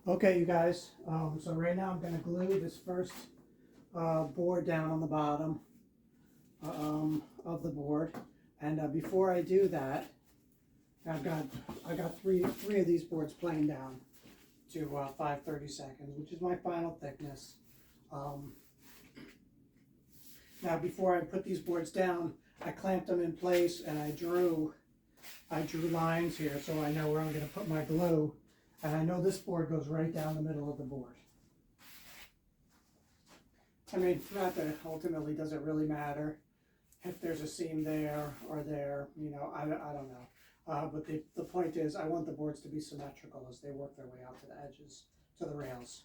Okay, you guys, so right now I'm going to glue this first board down on the bottom of the board. And before I do that, I got three of these boards planed down to 5/32, which is my final thickness. Um, Now before I put these boards down, I clamped them in place and I drew lines here so I know where I'm going to put my glue. And I know this board goes right down the middle of the board. I mean, not that ultimately does it really matter if there's a seam there or there, you know, I don't know. But the point is I want the boards to be symmetrical as they work their way out to the edges, to the rails.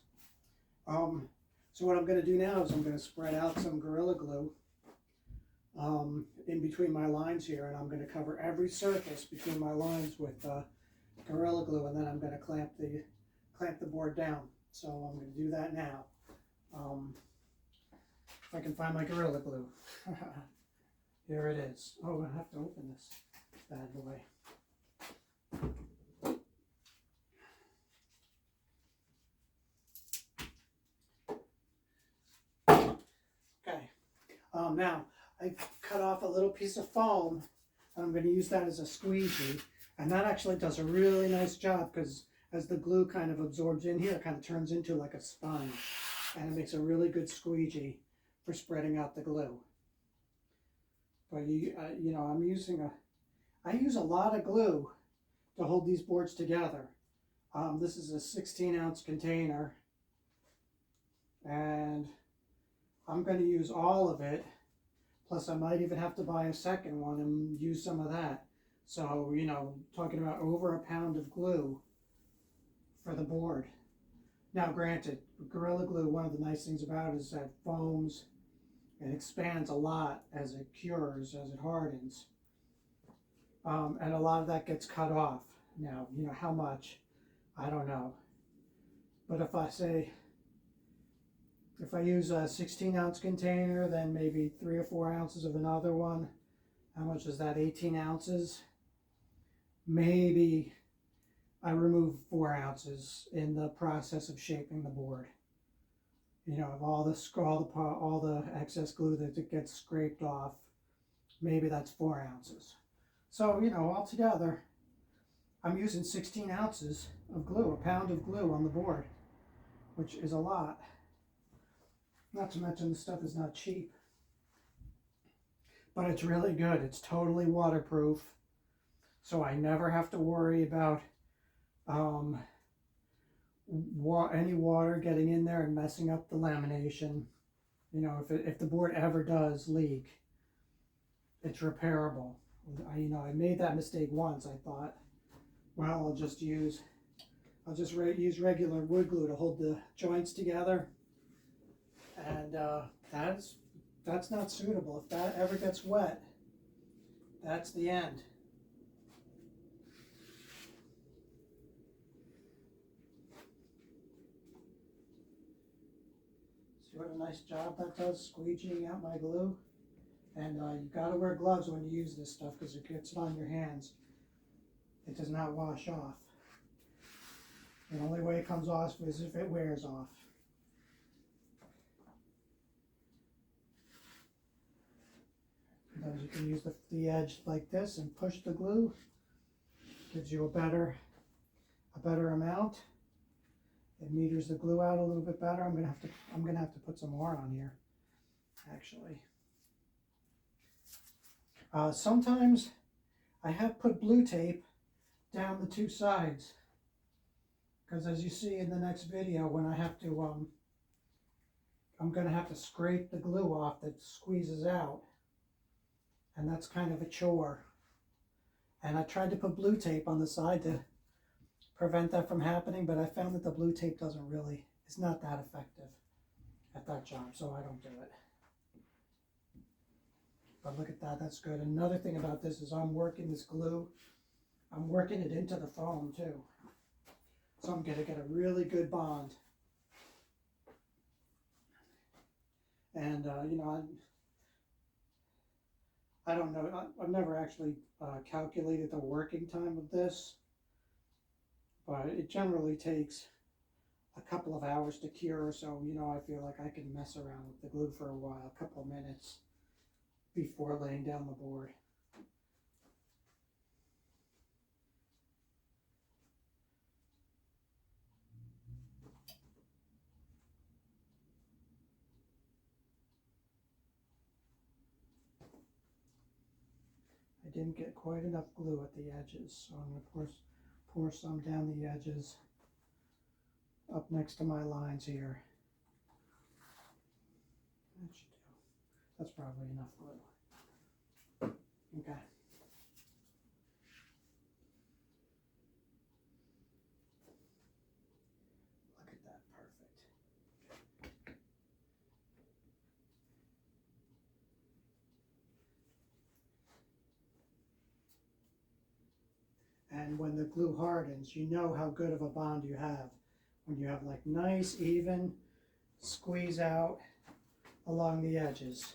So what I'm going to do now is I'm going to spread out some Gorilla Glue in between my lines here, and I'm going to cover every surface between my lines with Gorilla Glue, and then I'm going to clamp the board down. So I'm going to do that now. If I can find my Gorilla Glue. Here it is. Oh, I have to open this bad boy. Okay. Now, I cut off a little piece of foam, and I'm going to use that as a squeegee. And that actually does a really nice job because as the glue kind of absorbs in here, it kind of turns into like a sponge. And it makes a really good squeegee for spreading out the glue. But you know, I use a lot of glue to hold these boards together. This is a 16-ounce container, and I'm going to use all of it. Plus, I might even have to buy a second one and use some of that. So, you know, talking about over a pound of glue for the board. Now, granted, Gorilla Glue, one of the nice things about it is that it foams and expands a lot as it cures, as it hardens. And a lot of that gets cut off. Now, you know, how much? I don't know. But if I use a 16-ounce container, then maybe 3 or 4 ounces of another one. How much is that? 18 ounces? Maybe I remove 4 ounces in the process of shaping the board. You know, of all the excess glue that gets scraped off, maybe that's 4 ounces. So, you know, altogether, I'm using 16 ounces of glue, a pound of glue on the board, which is a lot. Not to mention the stuff is not cheap. But it's really good. It's totally waterproof. So I never have to worry about any water getting in there and messing up the lamination. You know, if the board ever does leak, it's repairable. I made that mistake once. I thought, well, I'll just use regular wood glue to hold the joints together, and that's not suitable. If that ever gets wet, that's the end. See what a nice job that does, squeegeeing out my glue? And you've got to wear gloves when you use this stuff because it gets on your hands. It does not wash off. The only way it comes off is if it wears off. Sometimes you can use the edge like this and push the glue. Gives you a better amount. It meters the glue out a little bit better. I'm gonna have to put some more on here, actually. Sometimes I have put blue tape down the two sides because, as you see in the next video, when I have to, I'm gonna have to scrape the glue off that squeezes out, and that's kind of a chore. And I tried to put blue tape on the side to prevent that from happening, but I found that the blue tape it's not that effective at that job, so I don't do it. But look at that, that's good. Another thing about this is I'm working this glue, I'm working it into the foam too. So I'm gonna get a really good bond. And you know, I don't know, I've never actually calculated the working time of this, but it generally takes a couple of hours to cure, so you know, I feel like I can mess around with the glue for a while, a couple of minutes before laying down the board. I didn't get quite enough glue at the edges, so I'm going to pour some down the edges up next to my lines here. That should do. That's probably enough glue. Okay. Look at that, perfect. And when the glue hardens, you know how good of a bond you have. When you have like nice, even squeeze out along the edges.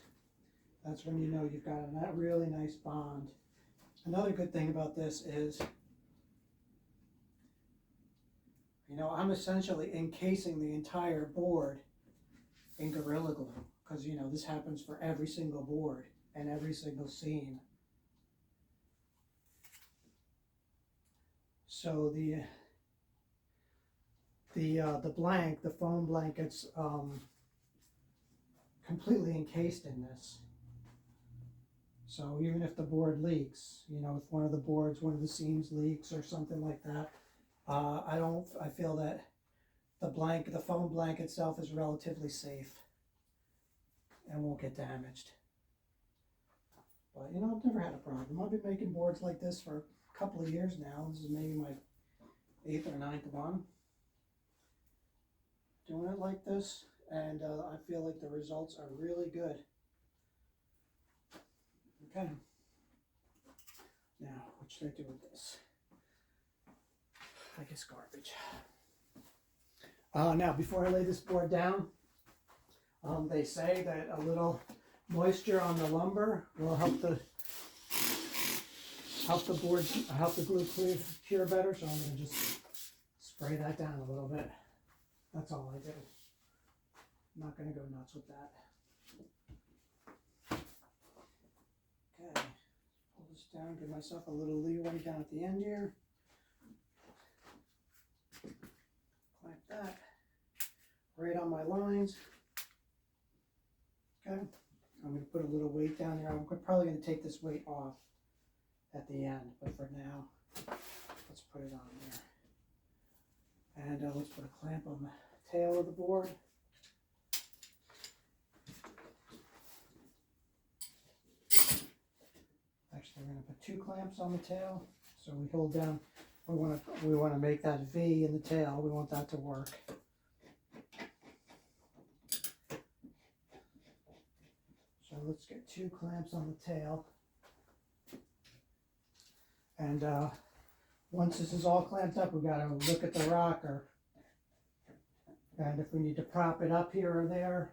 That's when you know you've got a really nice bond. Another good thing about this is, you know, I'm essentially encasing the entire board in Gorilla Glue, because you know this happens for every single board and every single scene. So the foam blanket's completely encased in this. So even if the board leaks, you know, if one of the seams leaks or something like that, I feel that the foam blanket itself is relatively safe and won't get damaged. But you know, I've never had a problem. I've been making boards like this for a couple of years now. This is maybe my 8th or 9th one doing it like this, and I feel like the results are really good. Okay. Now, what should I do with this? I guess garbage. Now, before I lay this board down, they say that a little moisture on the lumber will help the glue cure better. So I'm going to just spray that down a little bit. That's all I do. I'm not going to go nuts with that. Okay, pull this down, give myself a little leeway down at the end here. Clamp that right on my lines. Okay, I'm going to put a little weight down here. I'm probably going to take this weight off at the end, but for now, let's put it on there. And let's put a clamp on the tail of the board. Actually, we're going to put 2 clamps on the tail. So we hold down. We want to make that V in the tail. We want that to work. So let's get 2 clamps on the tail. And once this is all clamped up, we've got to look at the rocker. And if we need to prop it up here or there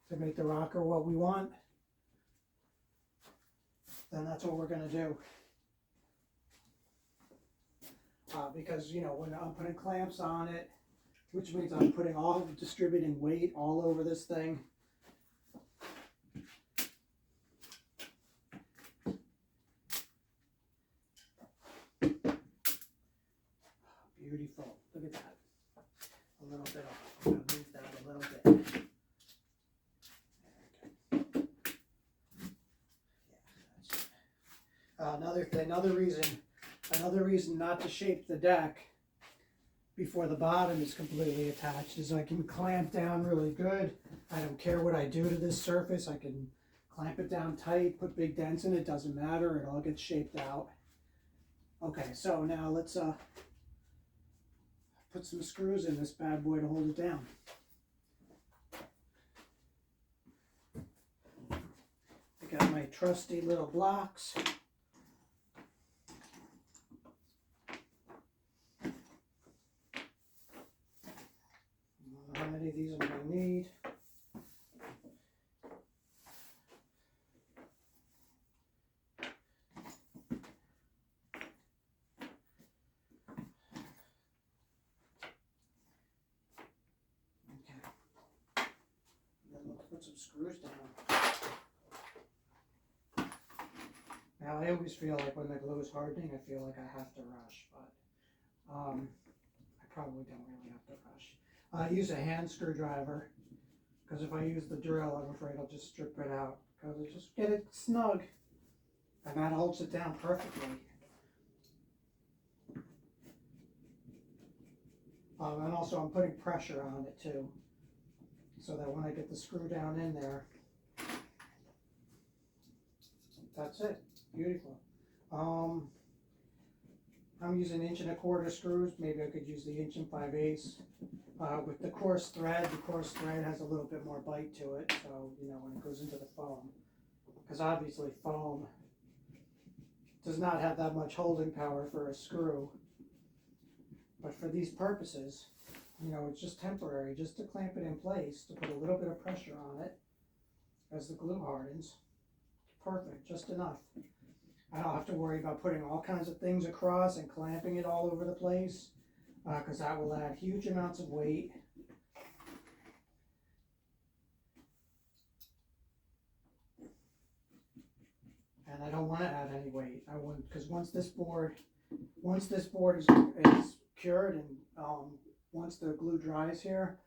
to make the rocker what we want, then that's what we're going to do. Because, you know, when I'm putting clamps on it, which means I'm distributing weight all over this thing. Beautiful. Look at that. A little bit off. I'm going to move that a little bit. Another reason not to shape the deck before the bottom is completely attached is I can clamp down really good. I don't care what I do to this surface. I can clamp it down tight, put big dents in it, doesn't matter. It all gets shaped out. Okay, so now let's put some screws in this bad boy to hold it down. I got my trusty little blocks. How many of these I'm going to need? put some screws down. Now I always feel like when the glue is hardening, I feel like I have to rush, but I probably don't really have to rush. I use a hand screwdriver, because if I use the drill, I'm afraid I'll just strip it out, because it just get it snug, and that holds it down perfectly. And also I'm putting pressure on it too, so that when I get the screw down in there, that's it. Beautiful. I'm using 1¼ screws. Maybe I could use the 1 5/8. With the coarse thread has a little bit more bite to it, so you know when it goes into the foam, because obviously foam does not have that much holding power for a screw. But for these purposes, you know, it's just temporary, just to clamp it in place, to put a little bit of pressure on it as the glue hardens. Perfect, just enough. I don't have to worry about putting all kinds of things across and clamping it all over the place, because that will add huge amounts of weight. And I don't want to add any weight. I want, because once this board is cured, and once the glue dries here,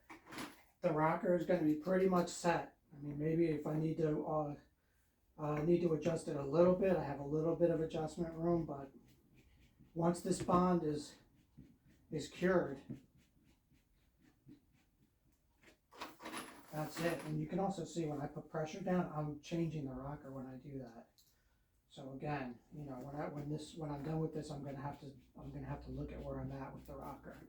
the rocker is going to be pretty much set. I mean, maybe if I need to adjust it a little bit, I have a little bit of adjustment room, but once this bond is cured, that's it. And you can also see when I put pressure down, I'm changing the rocker when I do that. So again, you know, when I'm done with this, I'm gonna have to look at where I'm at with the rocker.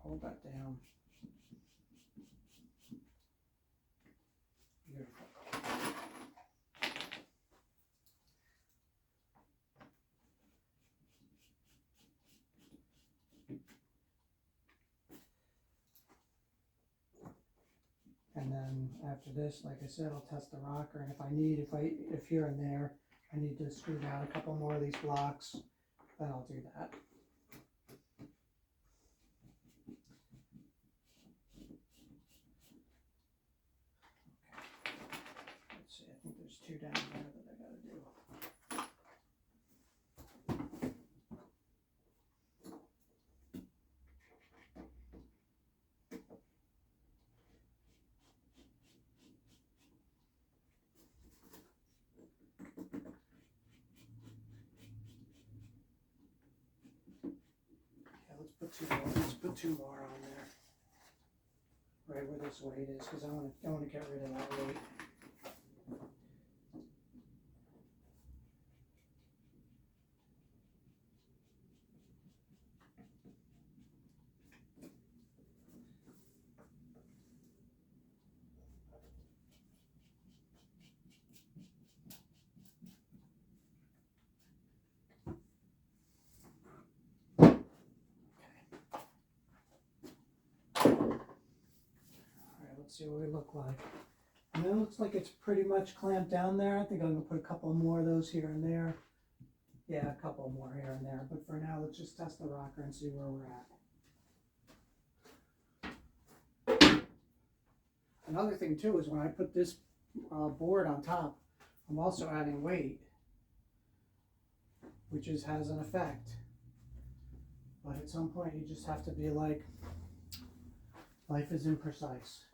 Hold that down. Beautiful. And then after this, like I said, I'll test the rocker, and if here and there I need to screw down a couple more of these blocks, then I'll do that. Let's see, I think there's 2 down there that I gotta do. Let's put two more on there, right where this weight is, because I want to get rid of that weight. Let's see what we look like. And it looks like it's pretty much clamped down there. I think I'm going to put a couple more of those here and there. Yeah, a couple more here and there. But for now, let's just test the rocker and see where we're at. Another thing too is when I put this board on top, I'm also adding weight, which has an effect. But at some point, you just have to be like, life is imprecise.